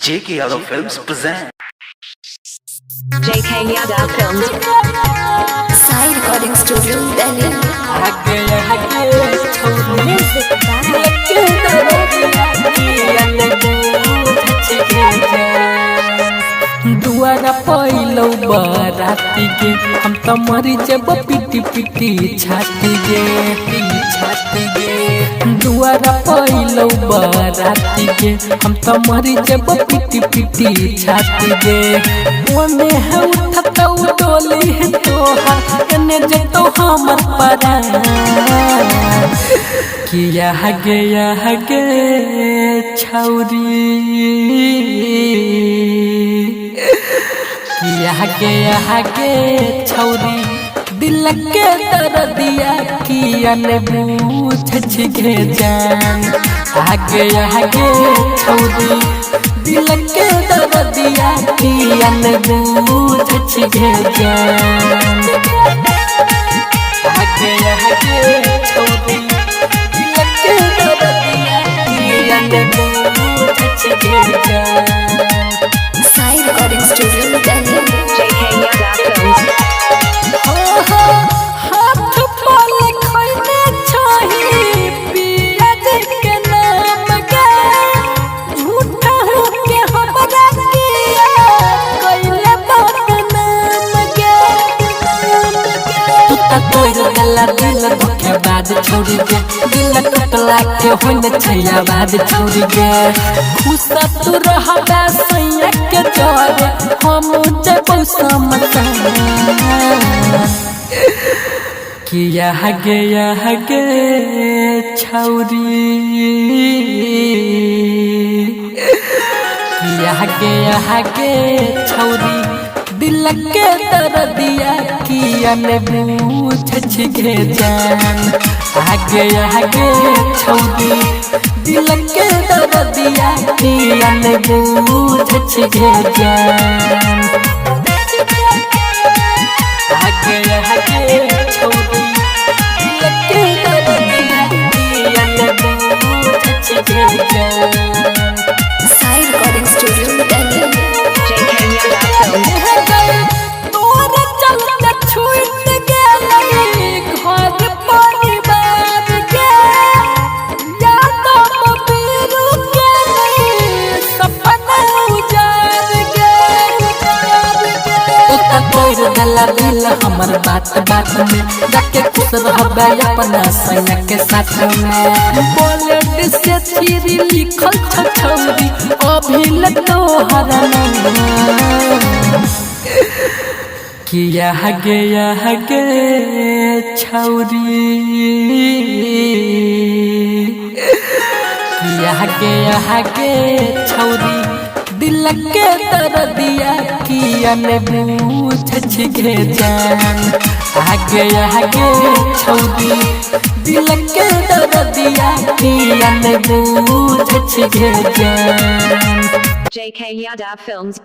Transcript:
JK Yadav Films present JK Yadav Films. Sai Recording Studio, Delhi. दुआरा पैलो बराती के हम तो मरी जब पिटी पिटी छाती गे दुआरा पैलो बराती के हम तो मरी जब पिटी पिटी छाती गे ओने है उठता डोली है तोहार कने जतो हमर परा किया गे छौरी गे छौरी दिल के दर्दिया किया ने पूछ छिगे जान आगे छौरी दिल के दर्दिया किया ने पूछ छिगे जान आगे छौरी दिल के दर्दिया किया ने पूछ छिगे जान Sai Recording Studio, Delhi. JK Yadav Films. हाथ पाल खैने छही पिया के नाम गे झूठा हो के हमरा किया कइले बदनाम गे तू त तोर गला दिल धोखे बाद छोड़ी गे दिल टूटला के होने छैया बाद छोड़ी गे खुशा तू रहबा सैया के जरे हम जब समता किया गे छौरी किया गे छौरी दिल के दर्दिया किया ने पूछ छिगे जान आगे छौरी दिल के दर्दिया किया ने पूछ छिगे जान आगे छौरी दिल के दर्दिया किया ने पूछ छिगे जान Sai Recording Studio, Delhi. JK Yadav Films. तोर चलते छूट गेलै घर परिवार के यादव बीरू के सपना उजाड़ गे उता तोर गला दिल हमर बात में जाके खुश रहबे अपना सैया के साथ में बुलेट से चिरी लिखल छौरी अभी तोहर नाम किया गे छौरी किया गे छौरी दिल के दर्दिया किया ने पूछ छिगे जान आगे छौरी दिल के दर्दिया किया ने पूछ छिगे जान JK Yadav Films.